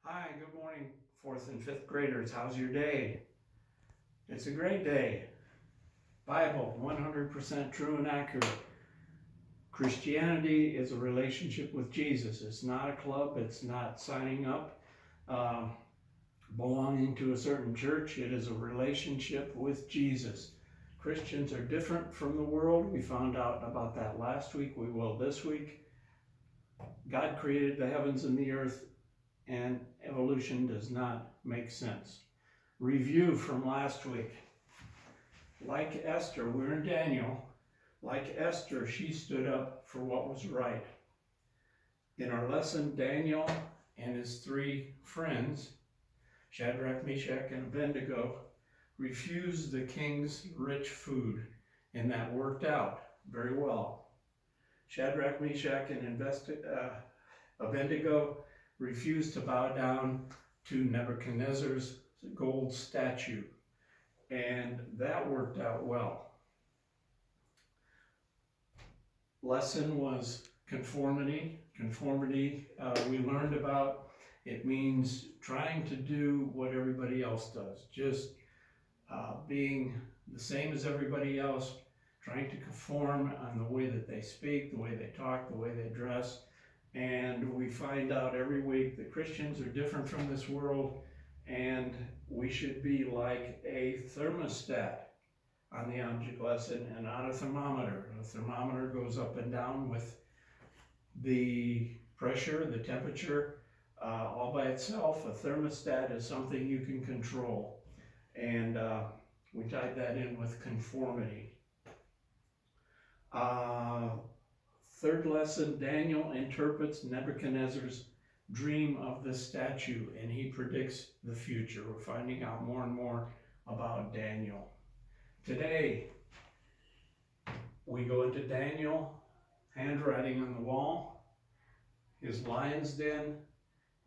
Hi, good morning, fourth and fifth graders. How's your day? It's a great day. Bible, 100% true and accurate. Christianity is a relationship with Jesus. It's not a club. It's not signing up, belonging to a certain church. It is a relationship with Jesus. Christians are different from the world. We found out about that last week. We will this week. God created the heavens and the earth, and evolution does not make sense. Review from last week. Like Esther, we're in Daniel. Like Esther, she stood up for what was right. In our lesson, Daniel and his three friends, Shadrach, Meshach, and Abednego, refused the king's rich food, and that worked out very well. Shadrach, Meshach, and Abednego refused to bow down to Nebuchadnezzar's gold statue, and that worked out well. Lesson was conformity. Conformity, we learned about, it means trying to do what everybody else does, just being the same as everybody else, trying to conform on the way that they speak, the way they talk, the way they dress. And we find out every week that Christians are different from this world, and we should be like a thermostat on the object lesson and not a thermometer. A thermometer goes up and down with the pressure, the temperature, all by itself. A thermostat is something you can control. And we tied that in with conformity. Third lesson, Daniel interprets Nebuchadnezzar's dream of the statue, and he predicts the future. We're finding out more and more about Daniel. Today, we go into Daniel, handwriting on the wall, his lion's den,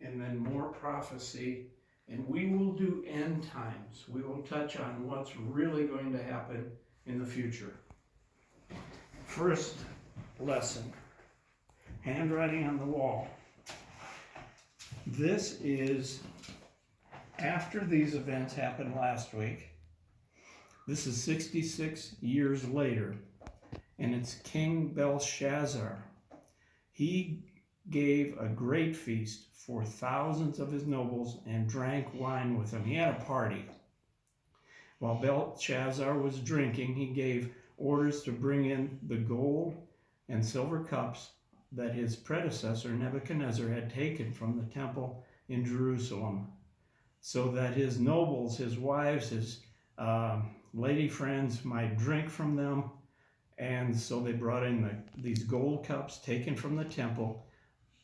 and then more prophecy. And we will do end times. We will touch on what's really going to happen in the future. First lesson, handwriting on the wall. This is after these events happened last week. This is 66 years later, and it's King Belshazzar. He gave a great feast for thousands of his nobles and drank wine with them. He had a party. While Belshazzar was drinking, he gave orders to bring in the gold and silver cups that his predecessor Nebuchadnezzar had taken from the temple in Jerusalem, so that his nobles, his wives, his lady friends might drink from them. And so they brought in these gold cups taken from the temple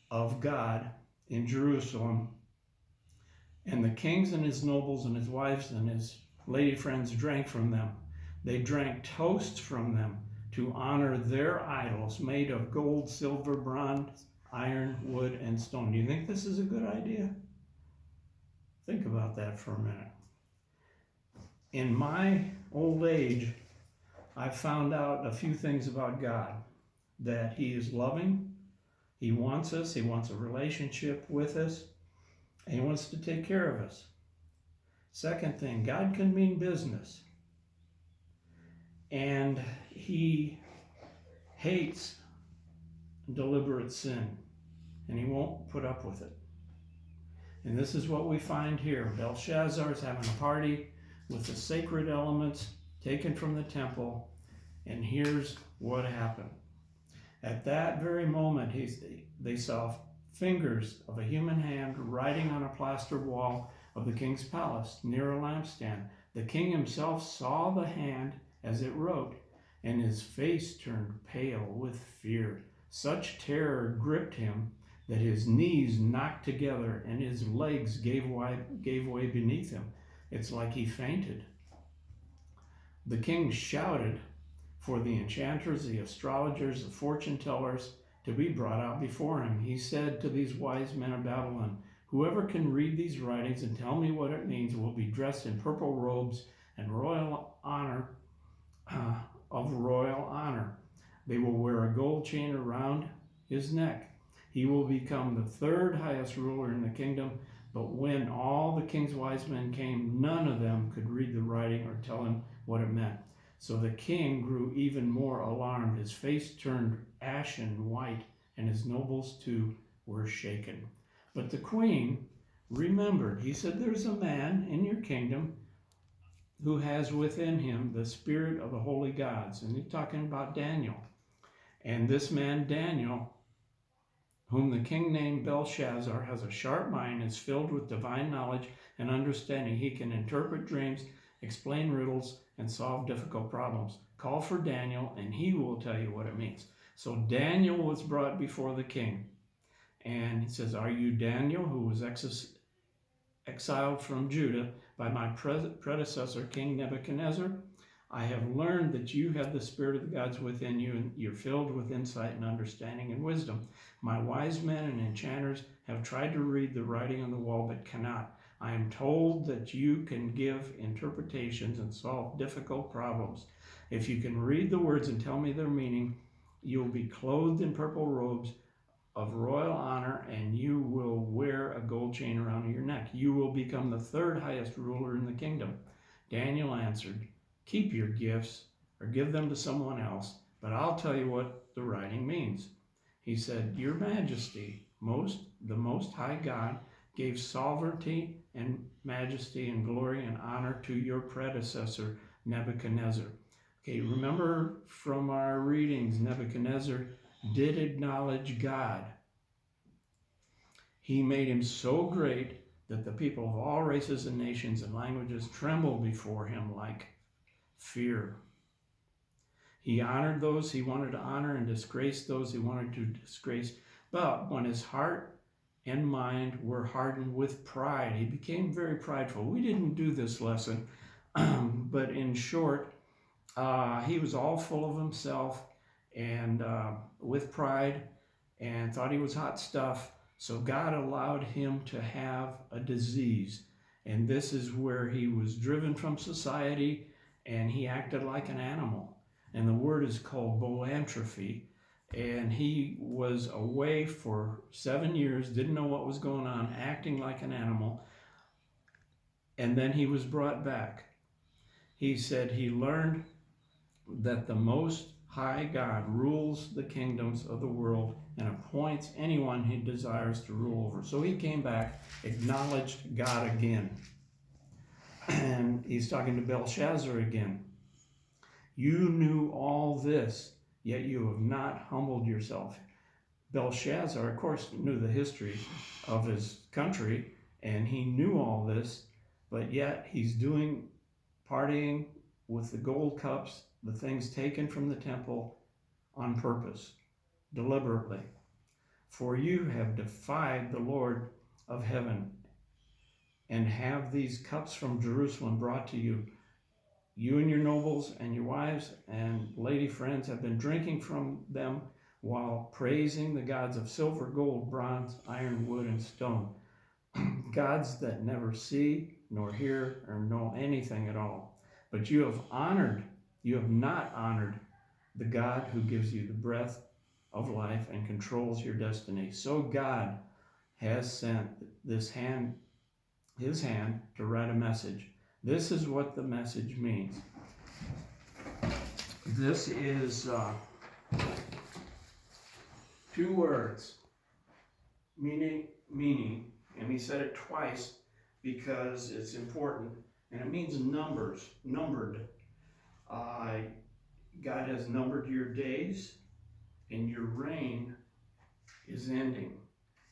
of God in Jerusalem. And the kings and his nobles and his wives and his lady friends drank from them. They drank toasts from them to honor their idols made of gold, silver, bronze, iron, wood, and stone. Do you think this is a good idea? Think about that for a minute. In my old age, I found out a few things about God. That he is loving, he wants us, he wants a relationship with us, and he wants to take care of us. Second thing, God can mean business. And he hates deliberate sin, and he won't put up with it. And this is what we find here. Belshazzar is having a party with the sacred elements taken from the temple, and here's what happened. At that very moment, they saw fingers of a human hand writing on a plastered wall of the king's palace near a lampstand. The king himself saw the hand as it wrote, and his face turned pale with fear. Such terror gripped him that his knees knocked together and his legs gave way beneath him. It's like he fainted. The king shouted for the enchanters, the astrologers, the fortune tellers to be brought out before him. He said to these wise men of Babylon, "Whoever can read these writings and tell me what it means will be dressed in purple robes and royal honor, of royal honor. They will wear a gold chain around his neck. He will become the third highest ruler in the kingdom, But when all the king's wise men came, none of them could read the writing or tell him what it meant. So the king grew even more alarmed. His face turned ashen white, and his nobles too were shaken. But the queen remembered. He said, there's a man in your kingdom who has within him the spirit of the holy gods. And he's talking about Daniel. And this man, Daniel, whom the king named Belshazzar, has a sharp mind, is filled with divine knowledge and understanding. He can interpret dreams, explain riddles, and solve difficult problems. Call for Daniel, and he will tell you what it means. So Daniel was brought before the king. And he says, are you Daniel, who was exiled from Judah by my predecessor, King Nebuchadnezzar? I have learned that you have the spirit of the gods within you, and you're filled with insight and understanding and wisdom. My wise men and enchanters have tried to read the writing on the wall, but cannot. I am told that you can give interpretations and solve difficult problems. If you can read the words and tell me their meaning, you will be clothed in purple robes of royal honor, and you will wear a gold chain around your neck. You will become the third highest ruler in the kingdom. Daniel answered, keep your gifts or give them to someone else, but I'll tell you what the writing means. He said, your majesty, the most high God, gave sovereignty and majesty and glory and honor to your predecessor, Nebuchadnezzar. Okay, remember from our readings, Nebuchadnezzar did acknowledge God. He made him so great that the people of all races and nations and languages trembled before him like fear. He honored those he wanted to honor and disgraced those he wanted to disgrace. But when his heart and mind were hardened with pride, he became very prideful. We didn't do this lesson, but in short, he was all full of himself and with pride and thought he was hot stuff. So God allowed him to have a disease. And this is where he was driven from society and he acted like an animal. And the word is called bolanthropy. And he was away for 7 years, didn't know what was going on, acting like an animal. And then he was brought back. He said he learned that the Most High God rules the kingdoms of the world and appoints anyone he desires to rule over. So he came back, acknowledged God again. And he's talking to Belshazzar again. You knew all this, yet you have not humbled yourself. Belshazzar, of course, knew the history of his country, and he knew all this, but yet he's partying with the gold cups, the things taken from the temple on purpose, deliberately. For you have defied the Lord of heaven and have these cups from Jerusalem brought to you. You and your nobles and your wives and lady friends have been drinking from them while praising the gods of silver, gold, bronze, iron, wood, and stone. Gods that never see, nor hear, or know anything at all. But you have not honored the God who gives you the breath of life and controls your destiny. So God has sent his hand to write a message. This is what the message means. This is 2 words, meaning, and he said it twice because it's important, and it means numbered. God has numbered your days, and your reign is ending.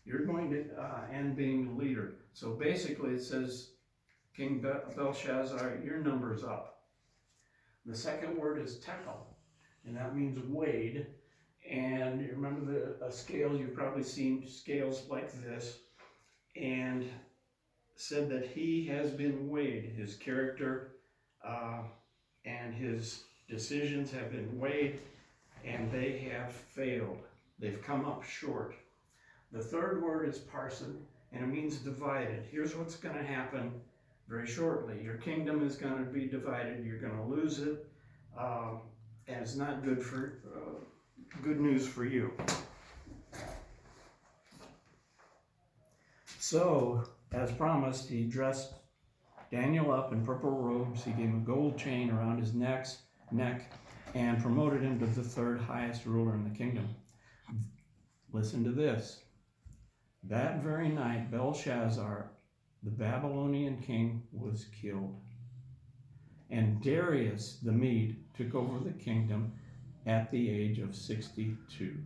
You're going to end being the leader. So basically it says, King Belshazzar, your number's up. The second word is tekel, and that means weighed. And you remember a scale, you've probably seen scales like this, and said that he has been weighed. His character and his decisions have been weighed, and they have failed. They've come up short. The third word is parson, and it means divided. Here's what's going to happen very shortly. Your kingdom is going to be divided. You're going to lose it, and it's not good news for you. So as promised, he dressed Daniel up in purple robes. He gave him a gold chain around his neck, and promoted him to the third highest ruler in the kingdom. Listen to this. That very night, Belshazzar, the Babylonian king, was killed. And Darius the Mede took over the kingdom at the age of 62.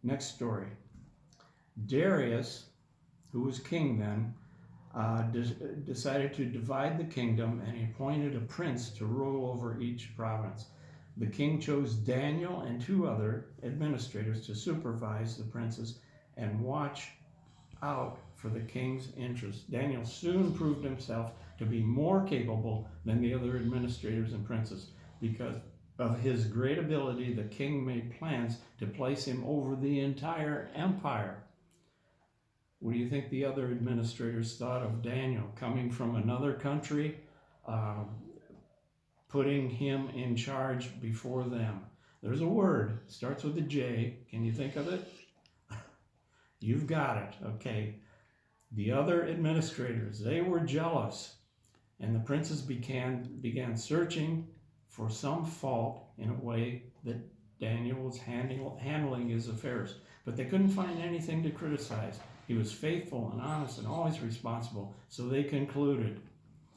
Next story. Darius, who was king then, decided to divide the kingdom, and he appointed a prince to rule over each province. The king chose Daniel and 2 other administrators to supervise the princes and watch out for the king's interests. Daniel soon proved himself to be more capable than the other administrators and princes. Because of his great ability, the king made plans to place him over the entire empire. What do you think the other administrators thought of Daniel coming from another country, putting him in charge before them? There's a word, starts with a J. Can you think of it? You've got it, okay. The other administrators, they were jealous, and the princes began searching for some fault in a way that Daniel was handling his affairs. But they couldn't find anything to criticize. He was faithful and honest and always responsible. So they concluded,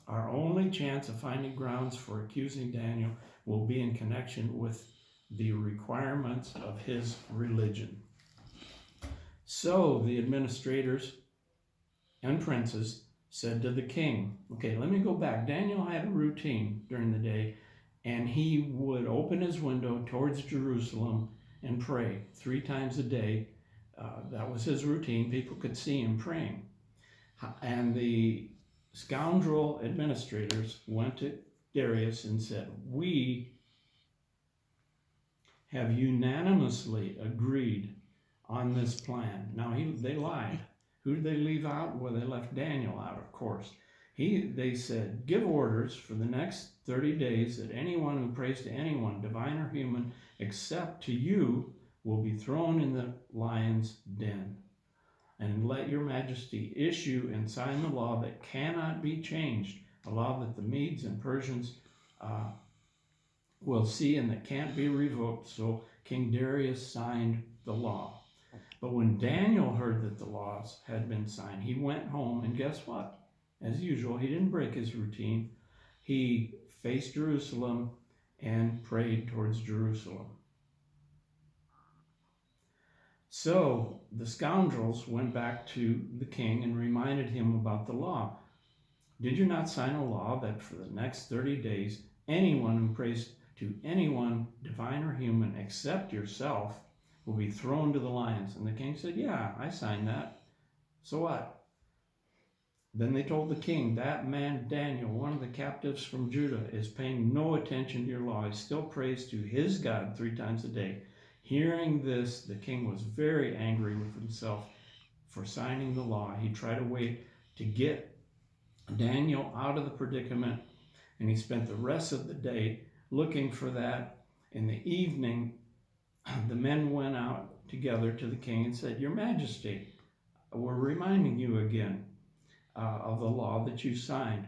our only chance of finding grounds for accusing Daniel will be in connection with the requirements of his religion. So the administrators and princes said to the king, okay, let me go back. Daniel had a routine during the day, and he would open his window towards Jerusalem and pray 3 times a day. That was his routine. People could see him praying. And the scoundrel administrators went to Darius and said, we have unanimously agreed on this plan. Now, they lied. Who did they leave out? Well, they left Daniel out, of course. They said, give orders for the next 30 days that anyone who prays to anyone, divine or human, except to you, will be thrown in the lion's den. And let your majesty issue and sign the law that cannot be changed, a law that the Medes and Persians will see and that can't be revoked. So King Darius signed the law. But when Daniel heard that the laws had been signed, he went home, and guess what? As usual, he didn't break his routine. He faced Jerusalem and prayed towards Jerusalem. So the scoundrels went back to the king and reminded him about the law. Did you not sign a law that for the next 30 days, anyone who prays to anyone, divine or human, except yourself, will be thrown to the lions? And the king said, yeah, I signed that. So what? Then they told the king, that man Daniel, one of the captives from Judah, is paying no attention to your law. He still prays to his God 3 times a day. Hearing this, the king was very angry with himself for signing the law. He tried a way to get Daniel out of the predicament, and he spent the rest of the day looking for that. In the evening, the men went out together to the king and said, your majesty, we're reminding you again of the law that you signed.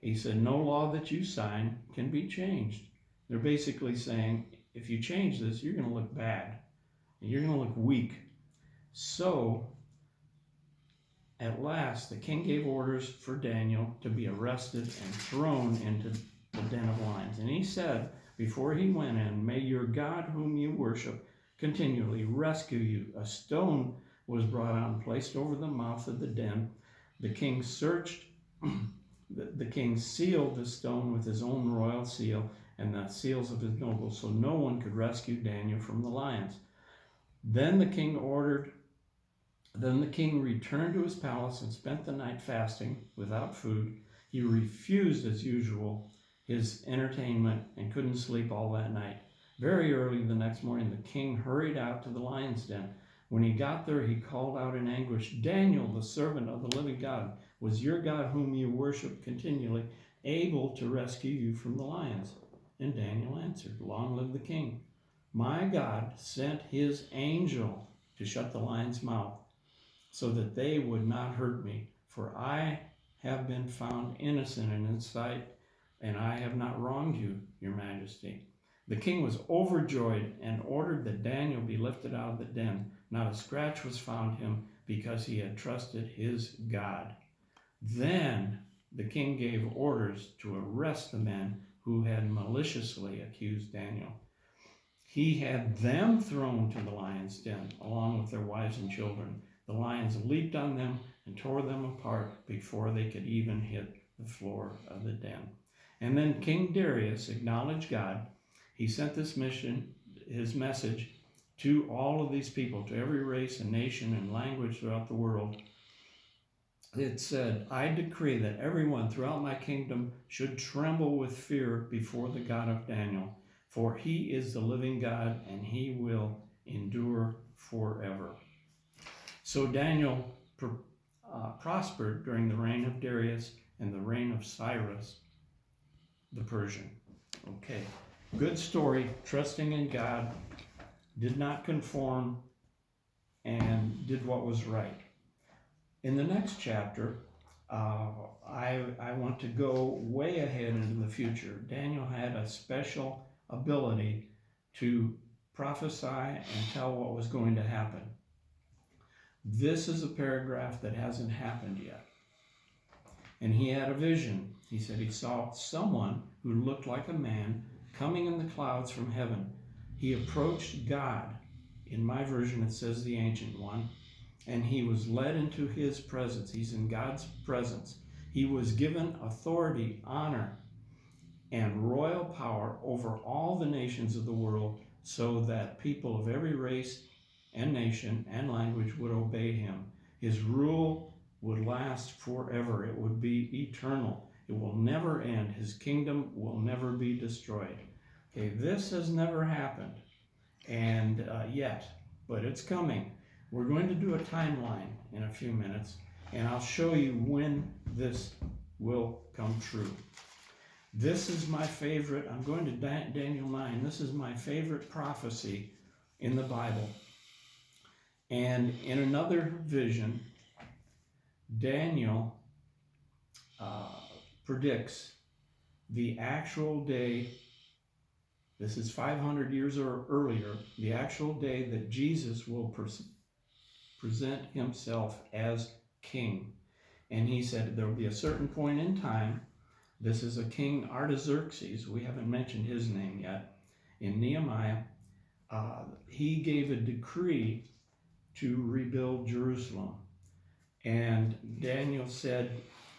He said, no law that you sign can be changed. They're basically saying, if you change this, you're going to look bad. And you're going to look weak. So, at last, the king gave orders for Daniel to be arrested and thrown into the den of lions. And he said, before he went in, may your God whom you worship continually rescue you. A stone was brought out and placed over the mouth of the den. The king searched, the king sealed the stone with his own royal seal and the seals of his nobles, so no one could rescue Daniel from the lions. Then the king returned to his palace and spent the night fasting without food. He refused, as usual, his entertainment and couldn't sleep all that night. Very early the next morning, the king hurried out to the lion's den. When he got there, he called out in anguish, Daniel, the servant of the living God, was your God whom you worship continually able to rescue you from the lions? And Daniel answered, long live the king. My God sent his angel to shut the lion's mouth so that they would not hurt me. For I have been found innocent in his sight, and I have not wronged you, your majesty. The king was overjoyed and ordered that Daniel be lifted out of the den. Not a scratch was found him, because he had trusted his God. Then the king gave orders to arrest the men who had maliciously accused Daniel. He had them thrown to the lion's den, along with their wives and children. The lions leaped on them and tore them apart before they could even hit the floor of the den. And then King Darius acknowledged God. He sent his message to all of these people, to every race and nation and language throughout the world. It said, I decree that everyone throughout my kingdom should tremble with fear before the God of Daniel, for he is the living God, and he will endure forever. So Daniel prospered during the reign of Darius and the reign of Cyrus the Persian. Okay, good story, trusting in God, did not conform, and did what was right. In the next chapter, I want to go way ahead into the future. Daniel had a special ability to prophesy and tell what was going to happen. This is a paragraph that hasn't happened yet. And he had a vision. He said he saw someone who looked like a man coming in the clouds from heaven. He approached God. In my version, it says the Ancient One. And he was led into his presence. He's in God's presence. He was given authority, honor, and royal power over all the nations of the world, so that people of every race and nation and language would obey him. His rule would last forever. It would be eternal. It will never end. His kingdom will never be destroyed. Okay, this has never happened and yet, but it's coming. We're going to do a timeline in a few minutes, and I'll show you when this will come true. This is my favorite. I'm going to Daniel 9. This is my favorite prophecy in the Bible. And in another vision, Daniel predicts the actual day. This is 500 years or earlier, the actual day that Jesus will present himself as king. And he said there will be a certain point in time. This is a King Artaxerxes. We haven't mentioned his name yet. In Nehemiah, he gave a decree to rebuild Jerusalem. And Daniel said,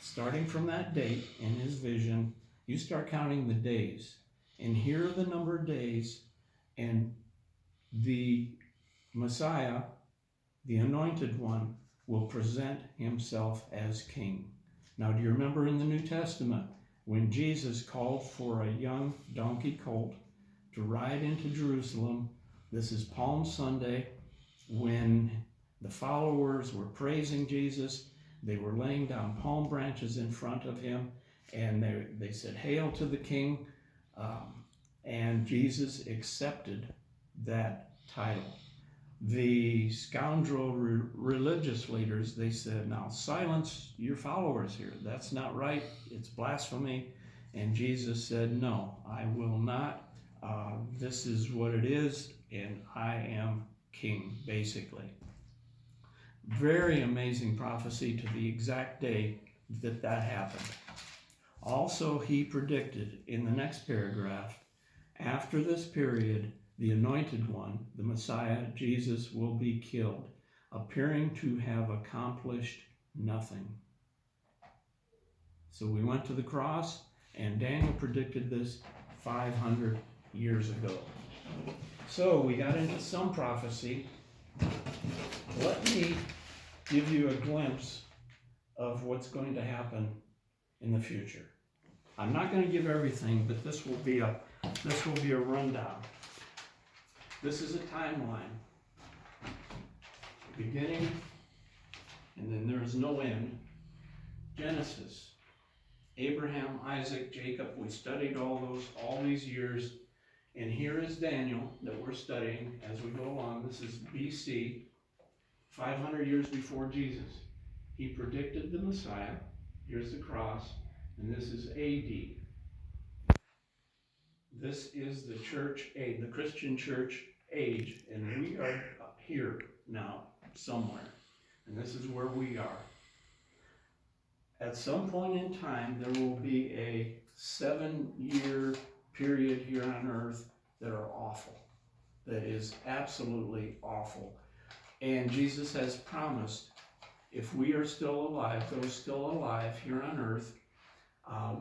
starting from that date in his vision, you start counting the days. And here are the number of days, and the Messiah, the Anointed One, will present himself as king. Now, do you remember in the New Testament when Jesus called for a young donkey colt to ride into Jerusalem? This is Palm Sunday, when the followers were praising Jesus. They were laying down palm branches in front of him, and they said, "Hail to the King." And Jesus accepted that title. The scoundrel religious leaders, they said, "Now silence your followers here. That's not right. It's blasphemy." And Jesus said, "No, I will not. This is what it is, and I am king," basically. Very amazing prophecy to the exact day that happened. Also, he predicted in the next paragraph, after this period, the Anointed One, the Messiah, Jesus, will be killed, appearing to have accomplished nothing. So we went to the cross, and Daniel predicted this 500 years ago. So we got into some prophecy. Let me give you a glimpse of what's going to happen in the future. I'm not going to give everything, but this will be a rundown. This is a timeline, beginning, and then there is no end. Genesis, Abraham, Isaac, Jacob. We studied all these years, and here is Daniel that we're studying as we go along. This is BC. 500 years before Jesus. He predicted the Messiah. Here's the cross, and this is AD. This is the church age, the Christian church age, and we are here now somewhere, and this is where we are. At some point in time, there will be a 7-year period here on earth that are awful, that is absolutely awful. And Jesus has promised, if we are still alive, those still alive here on earth,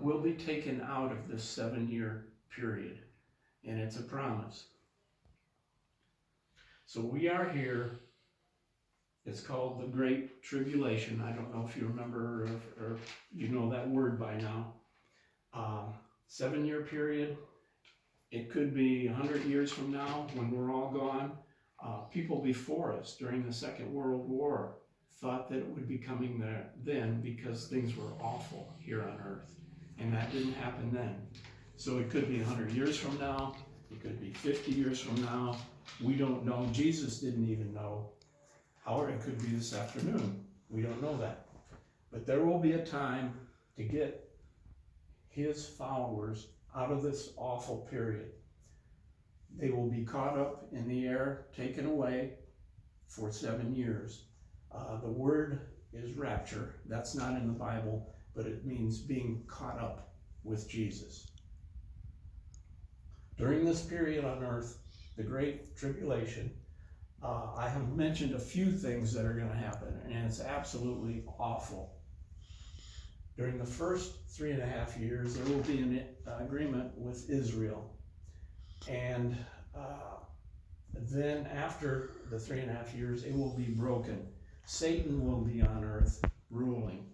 will be taken out of this 7-year period. And it's a promise. So we are here. It's called the Great Tribulation. I don't know if you remember or you know that word by now. 7-year period. It could be 100 years from now when we're all gone. People before us during the Second World War thought that it would be coming there then because things were awful here on earth. And that didn't happen then. So it could be 100 years from now. It could be 50 years from now. We don't know. Jesus didn't even know. Or it could be this afternoon. We don't know that. But there will be a time to get his followers out of this awful period. They will be caught up in the air, taken away for 7 years. The word is rapture. That's not in the Bible, but it means being caught up with Jesus. During this period on earth, the Great Tribulation, I have mentioned a few things that are going to happen, and it's absolutely awful. During the first 3.5 years, there will be an agreement with Israel. And then after the 3.5 years, it will be broken. Satan will be on earth ruling.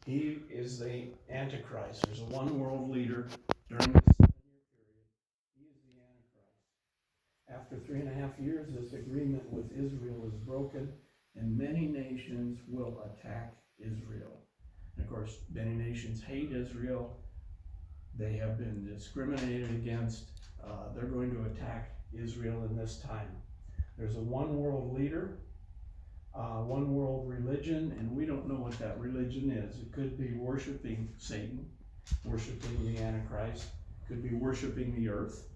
He is the Antichrist. There's a one world leader during the 7-year period. He is the Antichrist. After 3.5 years, this agreement with Israel is broken, and many nations will attack Israel. And of course, many nations hate Israel. They have been discriminated against. They're going to attack Israel in this time. There's a one world leader, one world religion, and we don't know what that religion is. It could be worshiping Satan, worshiping the Antichrist, could be worshiping the earth,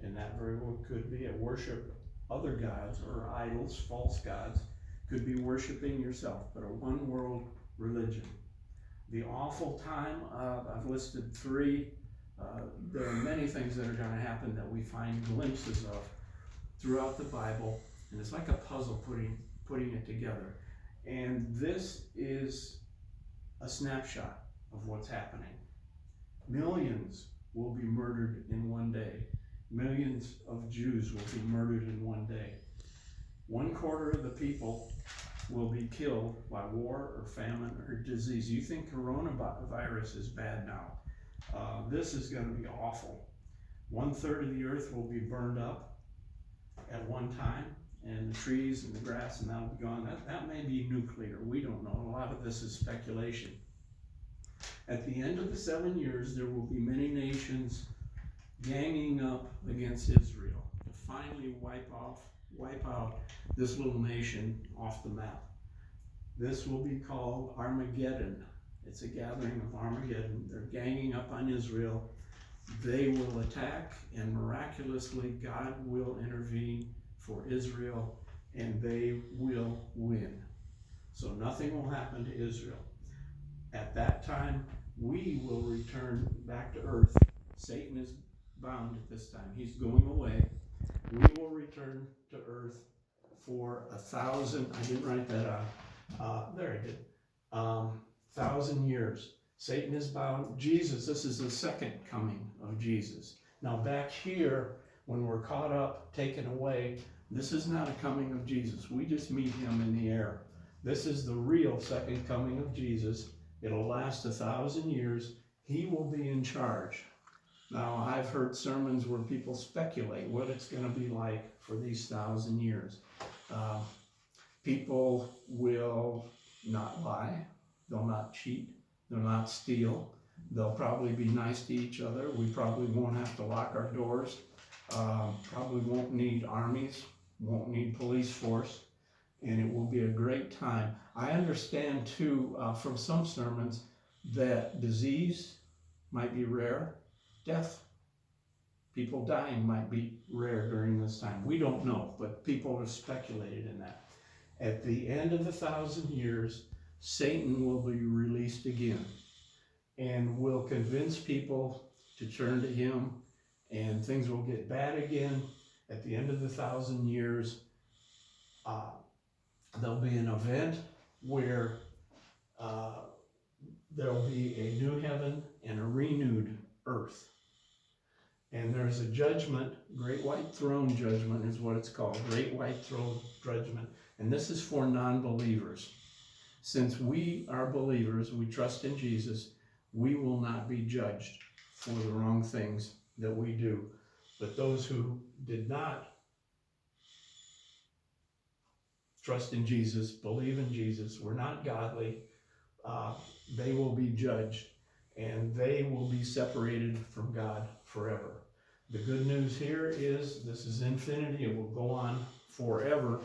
and that very well could be a worship other gods or idols, false gods, could be worshiping yourself, but a one world religion. The awful time, I've listed 3. There are many things that are going to happen that we find glimpses of throughout the Bible, and it's like a puzzle putting it together. And this is a snapshot of what's happening. Millions will be murdered in one day. Millions of Jews will be murdered in one day. 1/4 of the people will be killed by war or famine or disease. You think coronavirus is bad now. This is going to be awful. 1/3 of the earth will be burned up at one time, and the trees and the grass and that will be gone. That may be nuclear. We don't know. A lot of this is speculation. At the end of the 7 years, there will be many nations ganging up against Israel to finally wipe out this little nation off the map. This will be called Armageddon. It's a gathering of Armageddon. They're ganging up on Israel. They will attack, and miraculously God will intervene for Israel, and they will win. So nothing will happen to Israel. At that time, we will return back to earth. Satan is bound at this time. He's going away. We will return to earth for 1,000, I didn't write that out. There I did. 1,000 years. Satan is bound. Jesus, this is the second coming of Jesus. Now back here, when we're caught up, taken away, this is not a coming of Jesus. We just meet him in the air. This is the real second coming of Jesus. It'll last 1,000 years. He will be in charge. Now, I've heard sermons where people speculate what it's going to be like for these 1,000 years. People will not lie. They'll not cheat. They'll not steal. They'll probably be nice to each other. We probably won't have to lock our doors. Probably won't need armies. Won't need police force. and it will be a great time. I understand too from some sermons that disease might be rare, death, people dying might be rare during this time. We don't know, but people have speculated in that. At the end of the 1,000 years, Satan will be released again and will convince people to turn to him, and things will get bad again. At the end of the 1,000 years, there'll be an event where there'll be a new heaven and a renewed earth. And there's a judgment, Great White Throne Judgment is what it's called, Great White Throne Judgment. And this is for non-believers. Since we are believers, we trust in Jesus, we will not be judged for the wrong things that we do. But those who did not trust in Jesus, believe in Jesus, were not godly, they will be judged, and they will be separated from God forever. The good news here is this is infinity. It will go on forever.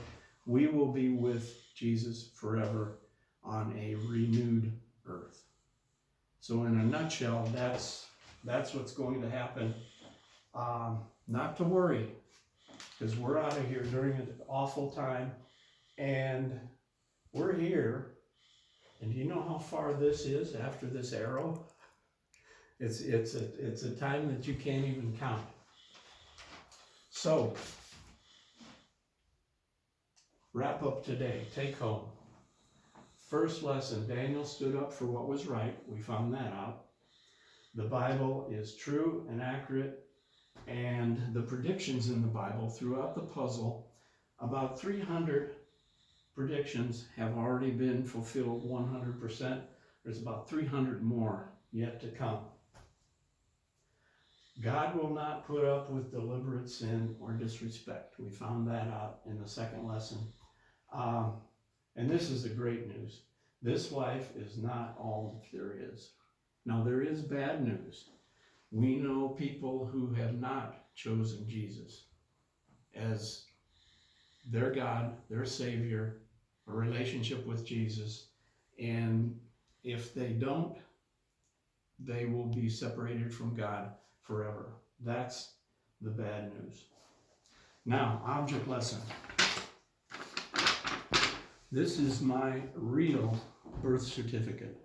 We will be with Jesus forever on a renewed earth. So in a nutshell, that's what's going to happen. Not to worry, because we're out of here during an awful time, and we're here. And do you know how far this is after this arrow? It's a time that you can't even count. So, wrap up today. Take home. First lesson, Daniel stood up for what was right. We found that out. The Bible is true and accurate, and the predictions in the Bible throughout the puzzle, about 300 predictions have already been fulfilled 100%. There's about 300 more yet to come. God will not put up with deliberate sin or disrespect. We found that out in the second lesson. And this is the great news. This life is not all that there is. Now, there is bad news. We know people who have not chosen Jesus as their God, their Savior, a relationship with Jesus. And if they don't, they will be separated from God forever. That's the bad news. Now, object lesson. This is my real birth certificate,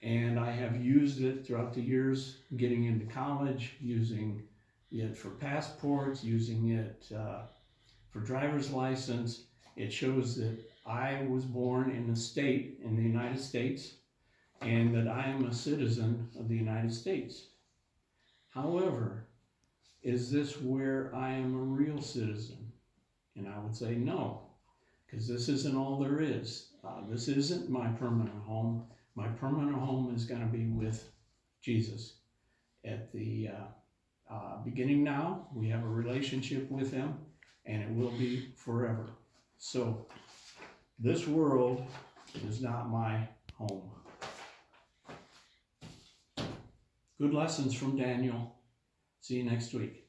and I have used it throughout the years, getting into college, using it for passports, using it for driver's license. It shows that I was born in a state in the United States and that I am a citizen of the United States. However, is this where I am a real citizen? And I would say no, because this isn't all there is. This isn't my permanent home. My permanent home is going to be with Jesus. At the beginning now, we have a relationship with him, and it will be forever. So, this world is not my home. Good lessons from Daniel. See you next week.